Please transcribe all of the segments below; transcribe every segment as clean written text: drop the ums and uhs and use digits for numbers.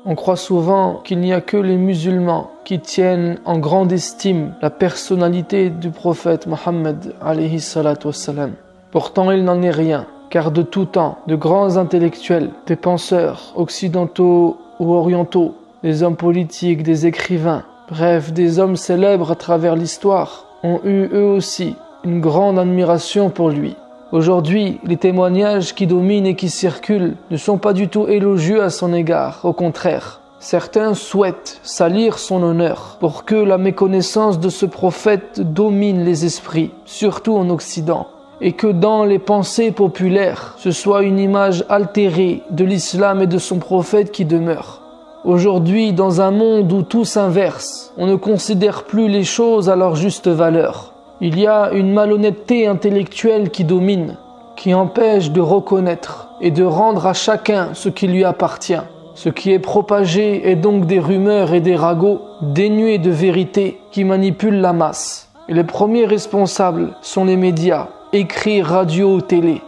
On croit souvent qu'il n'y a que les musulmans qui tiennent en grande estime la personnalité du prophète Mohammed alayhi salatu wassalam. Pourtant il n'en est rien, car de tout temps, de grands intellectuels, des penseurs occidentaux ou orientaux, des hommes politiques, des écrivains, bref, des hommes célèbres à travers l'histoire, ont eu eux aussi une grande admiration pour lui. Aujourd'hui, les témoignages qui dominent et qui circulent ne sont pas du tout élogieux à son égard, au contraire. Certains souhaitent salir son honneur pour que la méconnaissance de ce prophète domine les esprits, surtout en Occident, et que dans les pensées populaires, ce soit une image altérée de l'islam et de son prophète qui demeure. Aujourd'hui, dans un monde où tout s'inverse, on ne considère plus les choses à leur juste valeur. Il y a une malhonnêteté intellectuelle qui domine, qui empêche de reconnaître et de rendre à chacun ce qui lui appartient. Ce qui est propagé est donc des rumeurs et des ragots dénués de vérité qui manipulent la masse. Et les premiers responsables sont les médias, écrits, radio ou télé.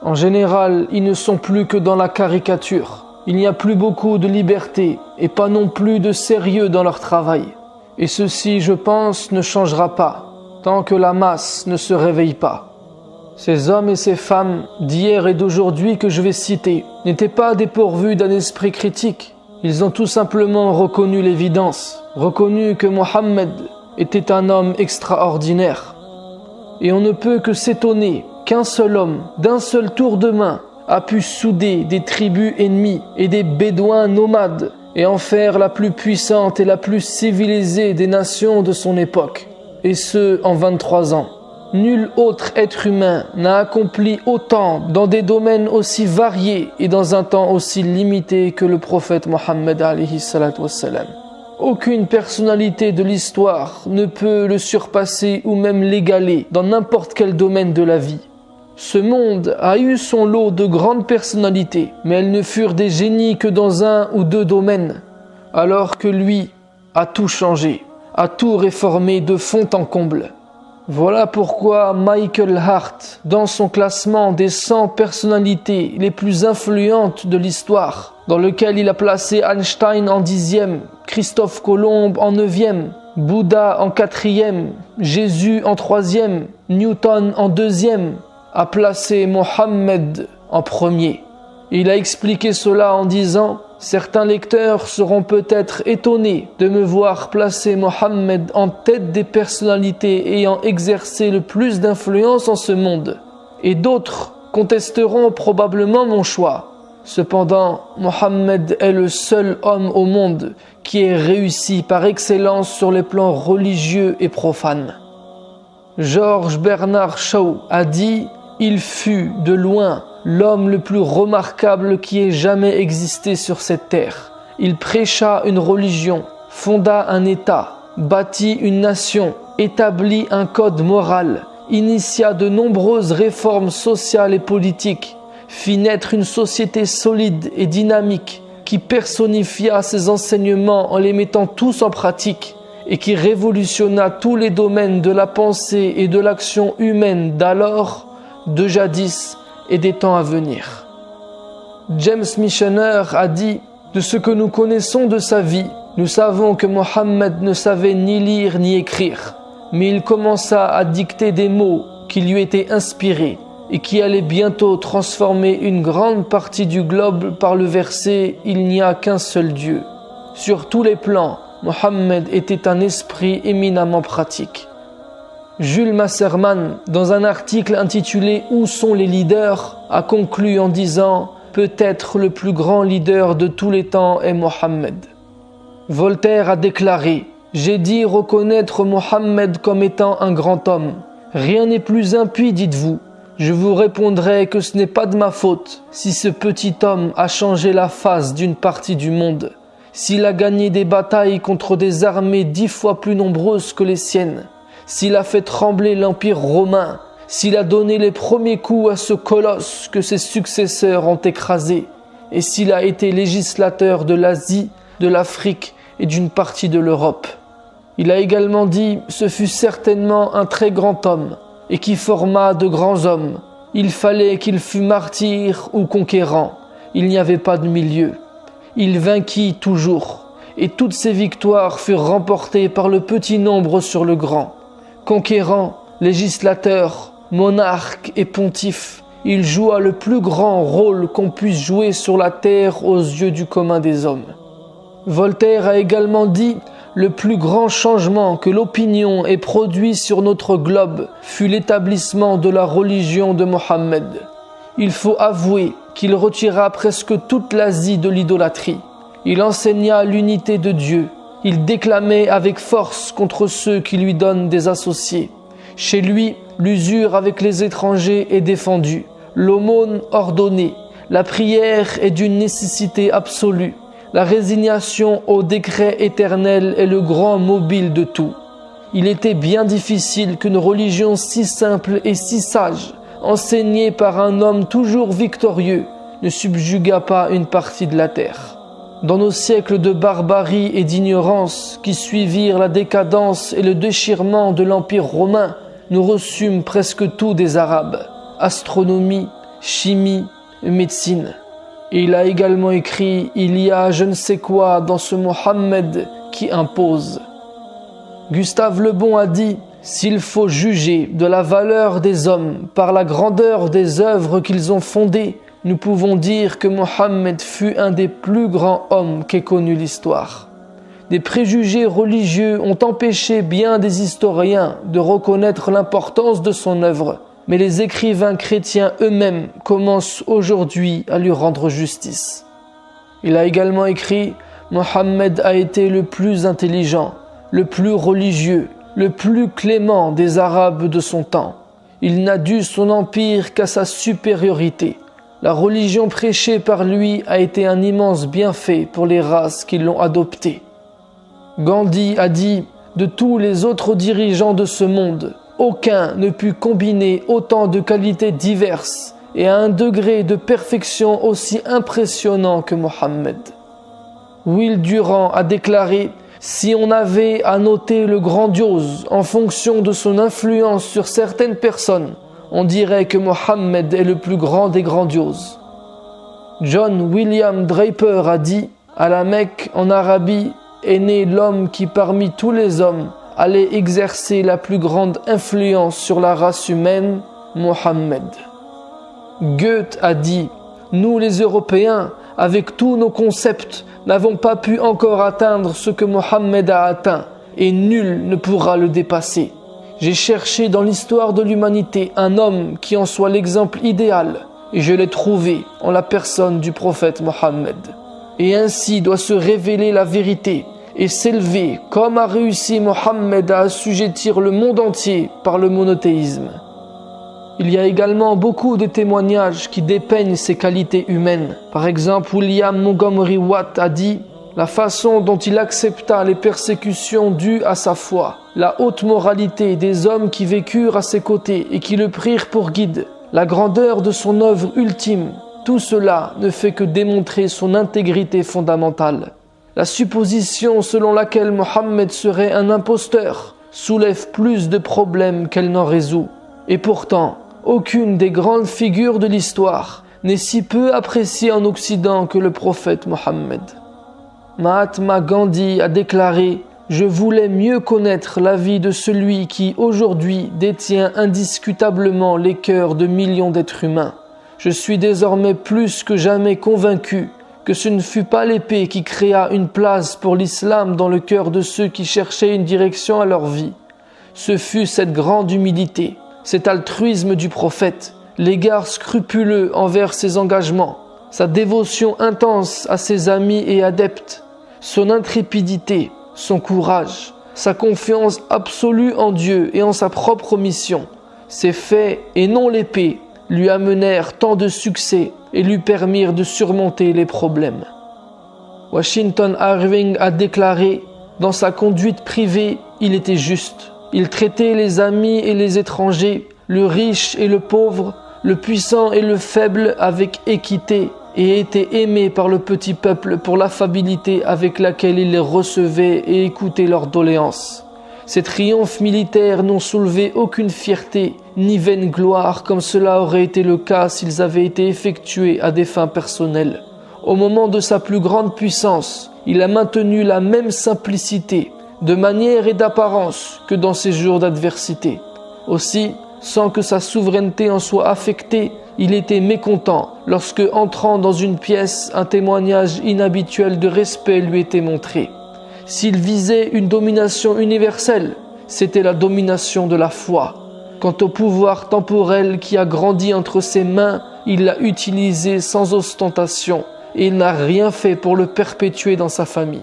En général, ils ne sont plus que dans la caricature. Il n'y a plus beaucoup de liberté et pas non plus de sérieux dans leur travail. Et ceci, je pense, ne changera pas tant que la masse ne se réveille pas. Ces hommes et ces femmes d'hier et d'aujourd'hui que je vais citer n'étaient pas dépourvus d'un esprit critique. Ils ont tout simplement reconnu l'évidence, reconnu que Mohammed était un homme extraordinaire. Et on ne peut que s'étonner qu'un seul homme, d'un seul tour de main, a pu souder des tribus ennemies et des bédouins nomades et en faire la plus puissante et la plus civilisée des nations de son époque. Et ce, en 23 ans. Nul autre être humain n'a accompli autant dans des domaines aussi variés et dans un temps aussi limité que le prophète Mohammed alayhi salatu wassalam. Aucune personnalité de l'histoire ne peut le surpasser ou même l'égaler dans n'importe quel domaine de la vie. Ce monde a eu son lot de grandes personnalités, mais elles ne furent des génies que dans un ou deux domaines, alors que lui a tout changé, a tout réformé de fond en comble. Voilà pourquoi Michael Hart, dans son classement des 100 personnalités les plus influentes de l'histoire, dans lequel il a placé Einstein en 10e, Christophe Colomb en 9e, Bouddha en 4e, Jésus en 3e, Newton en 2e, a placé Mohammed en premier. Il a expliqué cela en disant « Certains lecteurs seront peut-être étonnés de me voir placer Mohammed en tête des personnalités ayant exercé le plus d'influence en ce monde. Et d'autres contesteront probablement mon choix. Cependant, Mohammed est le seul homme au monde qui ait réussi par excellence sur les plans religieux et profanes. » George Bernard Shaw a dit « Il fut, de loin, l'homme le plus remarquable qui ait jamais existé sur cette terre. Il prêcha une religion, fonda un État, bâtit une nation, établit un code moral, initia de nombreuses réformes sociales et politiques, fit naître une société solide et dynamique qui personnifia ses enseignements en les mettant tous en pratique et qui révolutionna tous les domaines de la pensée et de l'action humaine d'alors, de jadis et des temps à venir. » James Michener a dit « De ce que nous connaissons de sa vie, nous savons que Mohammed ne savait ni lire ni écrire, mais il commença à dicter des mots qui lui étaient inspirés et qui allaient bientôt transformer une grande partie du globe par le verset « Il n'y a qu'un seul Dieu ». Sur tous les plans, Mohammed était un esprit éminemment pratique. Jules Masserman, dans un article intitulé « Où sont les leaders ?», a conclu en disant « Peut-être le plus grand leader de tous les temps est Mohammed ». Voltaire a déclaré « J'ai dit reconnaître Mohammed comme étant un grand homme. Rien n'est plus impie, dites-vous. Je vous répondrai que ce n'est pas de ma faute si ce petit homme a changé la face d'une partie du monde, s'il a gagné des batailles contre des armées 10 fois plus nombreuses que les siennes, s'il a fait trembler l'Empire romain, s'il a donné les premiers coups à ce colosse que ses successeurs ont écrasé, et s'il a été législateur de l'Asie, de l'Afrique et d'une partie de l'Europe. Il a également dit « Ce fut certainement un très grand homme, et qui forma de grands hommes. Il fallait qu'il fût martyr ou conquérant. Il n'y avait pas de milieu. il vainquit toujours, et toutes ses victoires furent remportées par le petit nombre sur le grand. Conquérant, législateur, monarque et pontife, il joua le plus grand rôle qu'on puisse jouer sur la terre aux yeux du commun des hommes. Voltaire a également dit « Le plus grand changement que l'opinion ait produit sur notre globe fut l'établissement de la religion de Mohammed. Il faut avouer qu'il retira presque toute l'Asie de l'idolâtrie. Il enseigna l'unité de Dieu. Il déclamait avec force contre ceux qui lui donnent des associés. Chez lui, l'usure avec les étrangers est défendue, l'aumône ordonnée, la prière est d'une nécessité absolue. La résignation au décret éternel est le grand mobile de tout. Il était bien difficile qu'une religion si simple et si sage, enseignée par un homme toujours victorieux, ne subjuguât pas une partie de la terre. Dans nos siècles de barbarie et d'ignorance qui suivirent la décadence et le déchirement de l'Empire romain, nous reçûmes presque tout des Arabes, astronomie, chimie et médecine. Et il a également écrit « Il y a je ne sais quoi dans ce Mohammed qui impose ». Gustave Le Bon a dit « S'il faut juger de la valeur des hommes par la grandeur des œuvres qu'ils ont fondées, nous pouvons dire que Mohammed fut un des plus grands hommes qu'ait connu l'histoire. » Des préjugés religieux ont empêché bien des historiens de reconnaître l'importance de son œuvre, mais les écrivains chrétiens eux-mêmes commencent aujourd'hui à lui rendre justice. Il a également écrit « Mohammed a été le plus intelligent, le plus religieux, le plus clément des Arabes de son temps. Il n'a dû son empire qu'à sa supériorité. La religion prêchée par lui a été un immense bienfait pour les races qui l'ont adoptée. » Gandhi a dit « De tous les autres dirigeants de ce monde, aucun ne put combiner autant de qualités diverses et à un degré de perfection aussi impressionnant que Mohammed. » Will Durant a déclaré « Si on avait à noter le grandiose en fonction de son influence sur certaines personnes, on dirait que Mohammed est le plus grand des grandioses. » John William Draper a dit « À la Mecque, en Arabie, est né l'homme qui parmi tous les hommes allait exercer la plus grande influence sur la race humaine, Mohammed. » Goethe a dit « Nous les Européens, avec tous nos concepts, n'avons pas pu encore atteindre ce que Mohammed a atteint, et nul ne pourra le dépasser. J'ai cherché dans l'histoire de l'humanité un homme qui en soit l'exemple idéal, et je l'ai trouvé en la personne du prophète Mohammed. Et ainsi doit se révéler la vérité, et s'élever comme a réussi Mohammed à assujettir le monde entier par le monothéisme. Il y a également beaucoup de témoignages qui dépeignent ses qualités humaines. Par exemple, William Montgomery Watt a dit « La façon dont il accepta les persécutions dues à sa foi, la haute moralité des hommes qui vécurent à ses côtés et qui le prirent pour guide, la grandeur de son œuvre ultime, tout cela ne fait que démontrer son intégrité fondamentale. La supposition selon laquelle Mohammed serait un imposteur soulève plus de problèmes qu'elle n'en résout. Et pourtant, aucune des grandes figures de l'histoire n'est si peu appréciée en Occident que le prophète Mohammed. Mahatma Gandhi a déclaré « Je voulais mieux connaître la vie de celui qui, aujourd'hui, détient indiscutablement les cœurs de millions d'êtres humains. Je suis désormais plus que jamais convaincu que ce ne fut pas l'épée qui créa une place pour l'islam dans le cœur de ceux qui cherchaient une direction à leur vie. Ce fut cette grande humilité, cet altruisme du prophète, l'égard scrupuleux envers ses engagements, sa dévotion intense à ses amis et adeptes, son intrépidité, son courage, sa confiance absolue en Dieu et en sa propre mission. Ces faits, et non l'épée, lui amenèrent tant de succès et lui permirent de surmonter les problèmes. Washington Irving a déclaré « Dans sa conduite privée, il était juste. Il traitait les amis et les étrangers, le riche et le pauvre, le puissant et le faible avec équité et était aimé par le petit peuple pour l'affabilité avec laquelle il les recevait et écoutait leurs doléances. Ces triomphes militaires n'ont soulevé aucune fierté ni vaine gloire comme cela aurait été le cas s'ils avaient été effectués à des fins personnelles. Au moment de sa plus grande puissance, il a maintenu la même simplicité, de manière et d'apparence que dans ses jours d'adversité. Aussi, sans que sa souveraineté en soit affectée, il était mécontent lorsque, entrant dans une pièce, un témoignage inhabituel de respect lui était montré. S'il visait une domination universelle, c'était la domination de la foi. Quant au pouvoir temporel qui a grandi entre ses mains, il l'a utilisé sans ostentation et il n'a rien fait pour le perpétuer dans sa famille.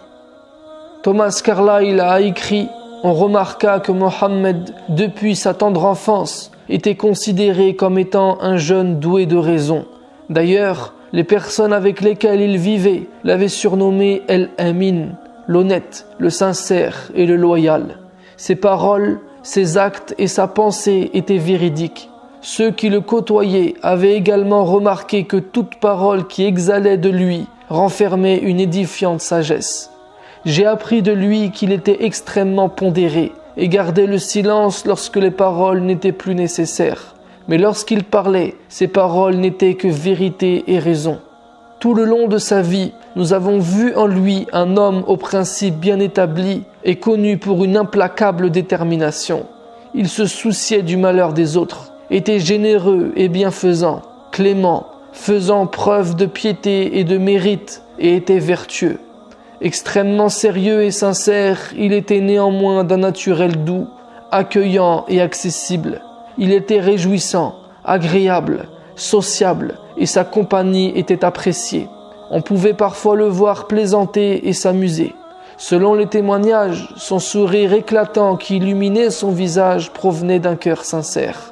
Thomas Carlyle a écrit « On remarqua que Mohammed, depuis sa tendre enfance, était considéré comme étant un jeune doué de raison. D'ailleurs, les personnes avec lesquelles il vivait l'avaient surnommé El-Amin, l'honnête, le sincère et le loyal. Ses paroles, ses actes et sa pensée étaient véridiques. Ceux qui le côtoyaient avaient également remarqué que toute parole qui exhalait de lui renfermait une édifiante sagesse. J'ai appris de lui qu'il était extrêmement pondéré et gardait le silence lorsque les paroles n'étaient plus nécessaires. Mais lorsqu'il parlait, ses paroles n'étaient que vérité et raison. Tout le long de sa vie, nous avons vu en lui un homme aux principes bien établis et connu pour une implacable détermination. Il se souciait du malheur des autres, était généreux et bienfaisant, clément, faisant preuve de piété et de mérite et était vertueux. Extrêmement sérieux et sincère, il était néanmoins d'un naturel doux, accueillant et accessible. Il était réjouissant, agréable, sociable et sa compagnie était appréciée. On pouvait parfois le voir plaisanter et s'amuser. Selon les témoignages, son sourire éclatant qui illuminait son visage provenait d'un cœur sincère.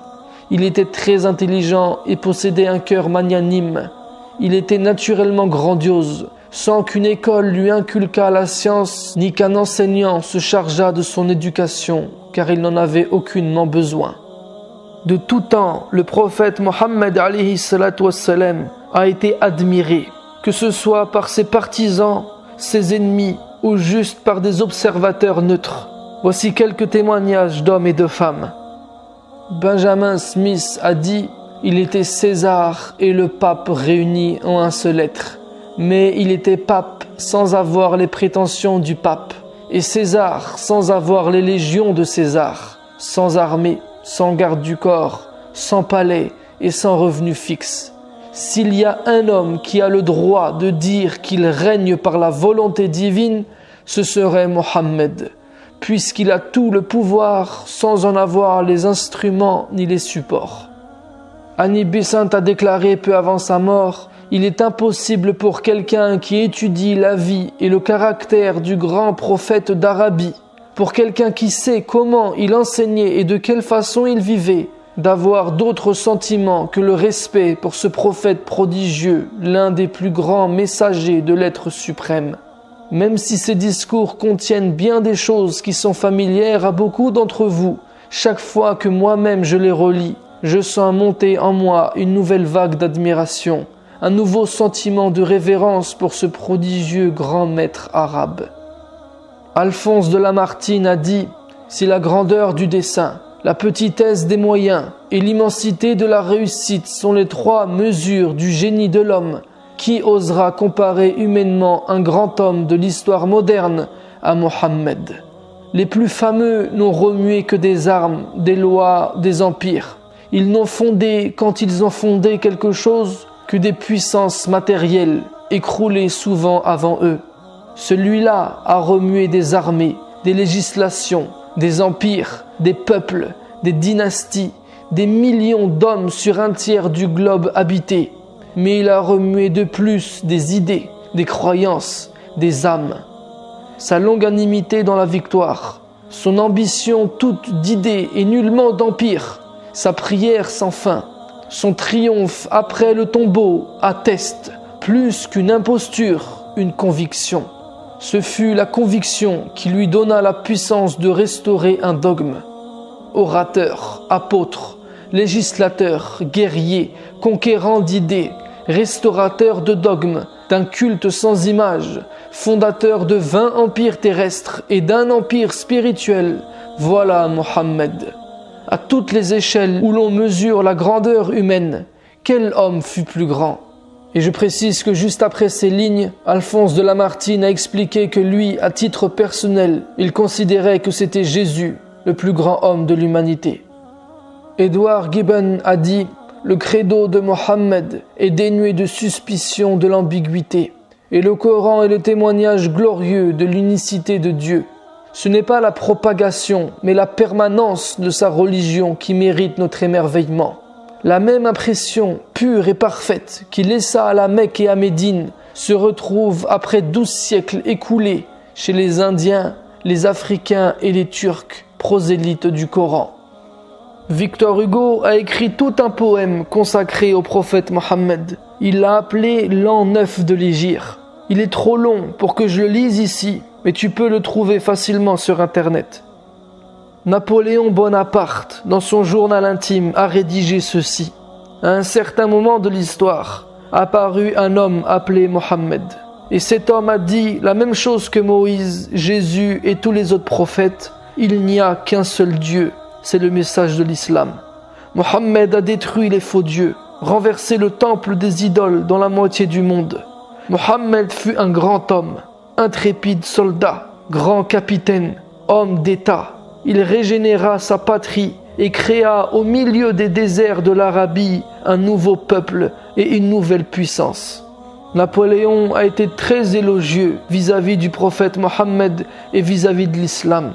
Il était très intelligent et possédait un cœur magnanime. Il était naturellement grandiose, sans qu'une école lui inculquât la science, ni qu'un enseignant se chargeât de son éducation, car il n'en avait aucunement besoin. De tout temps, le prophète Mohammed alayhi salatu wassalam a été admiré, que ce soit par ses partisans, ses ennemis, ou juste par des observateurs neutres. Voici quelques témoignages d'hommes et de femmes. Benjamin Smith a dit « Il était César et le pape réunis en un seul être. Mais il était pape sans avoir les prétentions du pape, et César sans avoir les légions de César, sans armée, sans garde du corps, sans palais et sans revenu fixe. S'il y a un homme qui a le droit de dire qu'il règne par la volonté divine, ce serait Mohammed, puisqu'il a tout le pouvoir sans en avoir les instruments ni les supports. » Annie Besant a déclaré peu avant sa mort « Il est impossible pour quelqu'un qui étudie la vie et le caractère du grand prophète d'Arabie, pour quelqu'un qui sait comment il enseignait et de quelle façon il vivait, d'avoir d'autres sentiments que le respect pour ce prophète prodigieux, l'un des plus grands messagers de l'être suprême. Même si ces discours contiennent bien des choses qui sont familières à beaucoup d'entre vous, chaque fois que moi-même je les relis, je sens monter en moi une nouvelle vague d'admiration, un nouveau sentiment de révérence pour ce prodigieux grand maître arabe. Alphonse de Lamartine a dit « Si la grandeur du dessein, la petitesse des moyens et l'immensité de la réussite sont les trois mesures du génie de l'homme, qui osera comparer humainement un grand homme de l'histoire moderne à Mohammed? Les plus fameux n'ont remué que des armes, des lois, des empires. Ils n'ont fondé, quand ils ont fondé quelque chose, que des puissances matérielles, écroulées souvent avant eux. Celui-là a remué des armées, des législations, des empires, des peuples, des dynasties, des millions d'hommes sur un tiers du globe habité. Mais il a remué de plus des idées, des croyances, des âmes. Sa longanimité dans la victoire, son ambition toute d'idées et nullement d'empire, sa prière sans fin, son triomphe après le tombeau atteste, plus qu'une imposture, une conviction. Ce fut la conviction qui lui donna la puissance de restaurer un dogme. Orateur, apôtre, législateur, guerrier, conquérant d'idées, restaurateur de dogmes, d'un culte sans image, fondateur de 20 empires terrestres et d'un empire spirituel, voilà Mohammed. À toutes les échelles où l'on mesure la grandeur humaine, quel homme fut plus grand? Et je précise que juste après ces lignes, Alphonse de Lamartine a expliqué que lui, à titre personnel, il considérait que c'était Jésus, le plus grand homme de l'humanité. Edward Gibbon a dit « Le credo de Mohammed est dénué de suspicion de l'ambiguïté, et le Coran est le témoignage glorieux de l'unicité de Dieu. Ce n'est pas la propagation, mais la permanence de sa religion qui mérite notre émerveillement. La même impression pure et parfaite qui laissa à la Mecque et à Médine se retrouve après 12 siècles écoulés chez les Indiens, les Africains et les Turcs, prosélytes du Coran. » Victor Hugo a écrit tout un poème consacré au prophète Mohammed. Il l'a appelé l'an 9 de l'Hégire. Il est trop long pour que je le lise ici, mais tu peux le trouver facilement sur Internet. Napoléon Bonaparte, dans son journal intime, a rédigé ceci. À un certain moment de l'histoire, apparut un homme appelé Mohammed. Et cet homme a dit la même chose que Moïse, Jésus et tous les autres prophètes. Il n'y a qu'un seul Dieu. C'est le message de l'islam. Mohammed a détruit les faux dieux, renversé le temple des idoles dans la moitié du monde. Mohammed fut un grand homme, intrépide soldat, grand capitaine, homme d'État. Il régénéra sa patrie et créa au milieu des déserts de l'Arabie un nouveau peuple et une nouvelle puissance. Napoléon a été très élogieux vis-à-vis du prophète Mohammed et vis-à-vis de l'islam.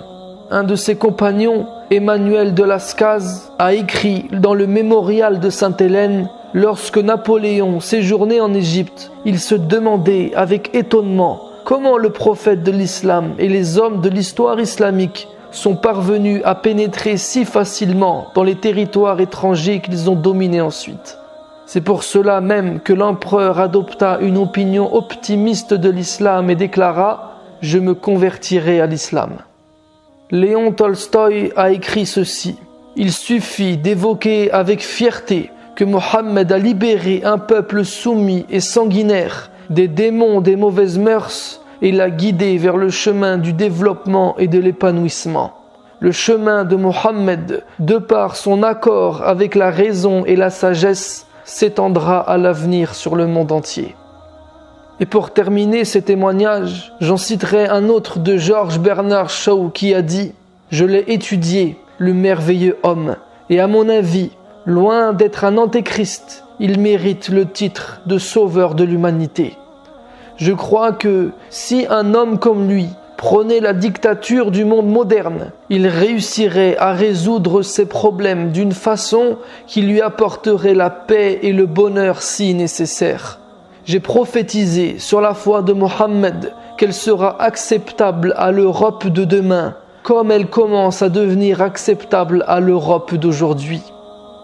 Un de ses compagnons, Emmanuel de Lascaz, a écrit dans le mémorial de Sainte-Hélène « Lorsque Napoléon séjournait en Égypte, il se demandait avec étonnement comment le prophète de l'islam et les hommes de l'histoire islamique sont parvenus à pénétrer si facilement dans les territoires étrangers qu'ils ont dominés ensuite. C'est pour cela même que l'empereur adopta une opinion optimiste de l'islam et déclara « Je me convertirai à l'islam ». Léon Tolstoï a écrit ceci. Il suffit d'évoquer avec fierté que Mohammed a libéré un peuple soumis et sanguinaire des démons des mauvaises mœurs et l'a guidé vers le chemin du développement et de l'épanouissement. Le chemin de Mohammed, de par son accord avec la raison et la sagesse, s'étendra à l'avenir sur le monde entier. Et pour terminer ces témoignages, j'en citerai un autre de George Bernard Shaw qui a dit « Je l'ai étudié, le merveilleux homme, et à mon avis, loin d'être un antéchrist, il mérite le titre de sauveur de l'humanité. Je crois que si un homme comme lui prônait la dictature du monde moderne, il réussirait à résoudre ses problèmes d'une façon qui lui apporterait la paix et le bonheur si nécessaires. J'ai prophétisé sur la foi de Mohammed qu'elle sera acceptable à l'Europe de demain, comme elle commence à devenir acceptable à l'Europe d'aujourd'hui. »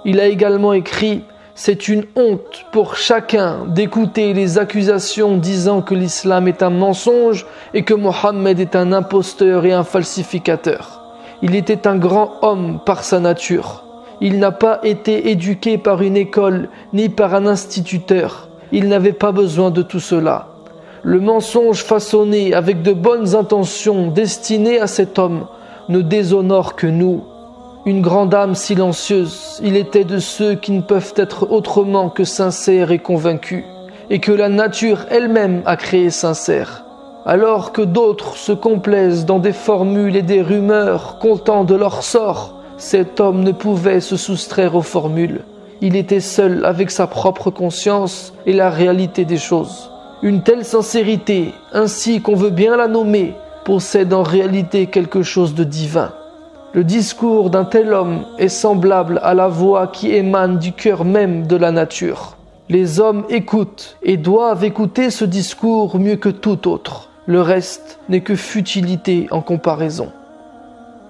Il a également écrit « C'est une honte pour chacun d'écouter les accusations disant que l'islam est un mensonge et que Mohammed est un imposteur et un falsificateur. Il était un grand homme par sa nature. Il n'a pas été éduqué par une école ni par un instituteur. Il n'avait pas besoin de tout cela. Le mensonge façonné avec de bonnes intentions destiné à cet homme ne déshonore que nous. Une grande âme silencieuse, il était de ceux qui ne peuvent être autrement que sincères et convaincus, et que la nature elle-même a créé sincères. Alors que d'autres se complaisent dans des formules et des rumeurs comptant de leur sort, cet homme ne pouvait se soustraire aux formules. Il était seul avec sa propre conscience et la réalité des choses. Une telle sincérité, ainsi qu'on veut bien la nommer, possède en réalité quelque chose de divin. Le discours d'un tel homme est semblable à la voix qui émane du cœur même de la nature. Les hommes écoutent et doivent écouter ce discours mieux que tout autre. Le reste n'est que futilité en comparaison.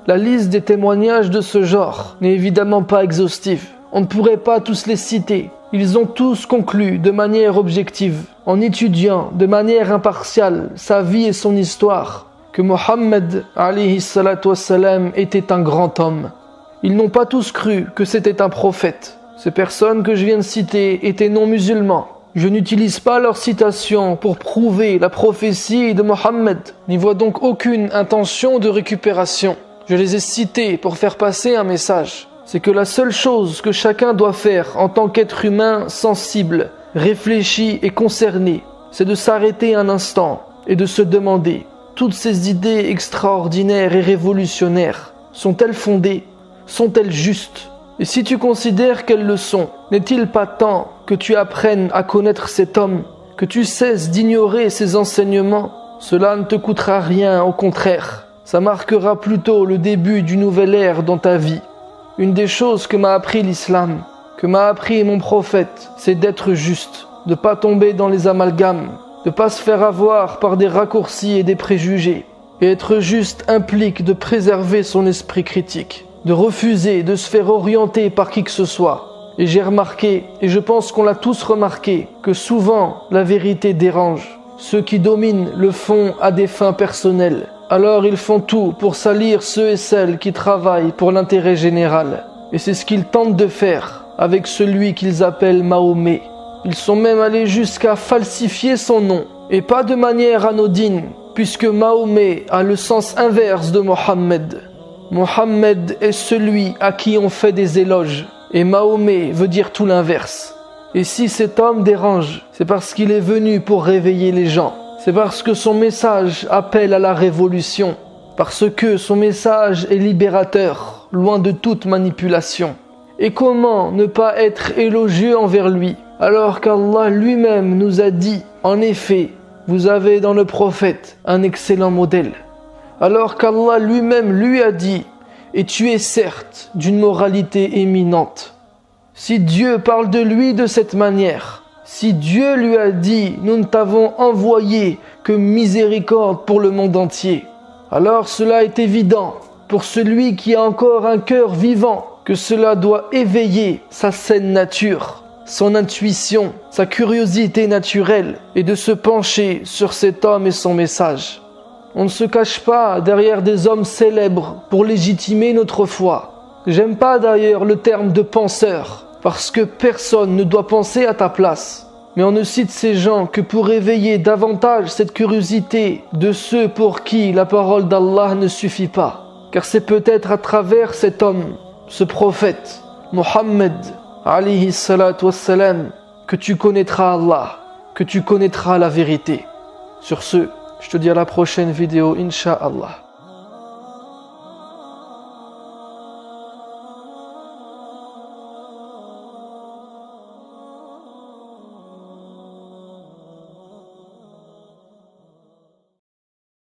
La liste des témoignages de ce genre n'est évidemment pas exhaustive. On ne pourrait pas tous les citer. Ils ont tous conclu de manière objective, en étudiant de manière impartiale sa vie et son histoire, que Mohammed alayhi salatu wassalam était un grand homme. Ils n'ont pas tous cru que c'était un prophète. Ces personnes que je viens de citer étaient non musulmans. Je n'utilise pas leurs citations pour prouver la prophétie de Mohammed, n'y vois donc aucune intention de récupération. Je les ai cités pour faire passer un message. C'est que la seule chose que chacun doit faire en tant qu'être humain sensible réfléchi et concerné, c'est de s'arrêter un instant et de se demander, toutes ces idées extraordinaires et révolutionnaires, sont-elles fondées? Sont-elles justes? Et si tu considères qu'elles le sont, n'est-il pas temps que tu apprennes à connaître cet homme, que tu cesses d'ignorer ses enseignements? Cela ne te coûtera rien, au contraire. Ça marquera plutôt le début d'une nouvelle ère dans ta vie. Une des choses que m'a appris l'islam, que m'a appris mon prophète, c'est d'être juste, de ne pas tomber dans les amalgames, de ne pas se faire avoir par des raccourcis et des préjugés. Et être juste implique de préserver son esprit critique, de refuser de se faire orienter par qui que ce soit. Et j'ai remarqué, et je pense qu'on l'a tous remarqué, que souvent la vérité dérange. Ceux qui dominent le font à des fins personnelles. Alors ils font tout pour salir ceux et celles qui travaillent pour l'intérêt général. Et c'est ce qu'ils tentent de faire avec celui qu'ils appellent Mahomet. Ils sont même allés jusqu'à falsifier son nom, et pas de manière anodine, puisque Mahomet a le sens inverse de Mohammed. Mohammed est celui à qui on fait des éloges, et Mahomet veut dire tout l'inverse. Et si cet homme dérange, c'est parce qu'il est venu pour réveiller les gens. C'est parce que son message appelle à la révolution, parce que son message est libérateur, loin de toute manipulation. Et comment ne pas être élogieux envers lui, alors qu'Allah lui-même nous a dit, en effet, vous avez dans le prophète un excellent modèle. Alors qu'Allah lui-même lui a dit, et tu es certes d'une moralité éminente. Si Dieu parle de lui de cette manière, si Dieu lui a dit, nous ne t'avons envoyé que miséricorde pour le monde entier, alors cela est évident pour celui qui a encore un cœur vivant, que cela doit éveiller sa saine nature, son intuition, sa curiosité naturelle, et de se pencher sur cet homme et son message. On ne se cache pas derrière des hommes célèbres pour légitimer notre foi. J'aime pas d'ailleurs le terme de penseur, parce que personne ne doit penser à ta place. Mais on ne cite ces gens que pour éveiller davantage cette curiosité de ceux pour qui la parole d'Allah ne suffit pas. Car c'est peut-être à travers cet homme, ce prophète, Mohammed, alayhi salatu wassalam, que tu connaîtras Allah, que tu connaîtras la vérité. Sur ce, je te dis à la prochaine vidéo, Inch'Allah.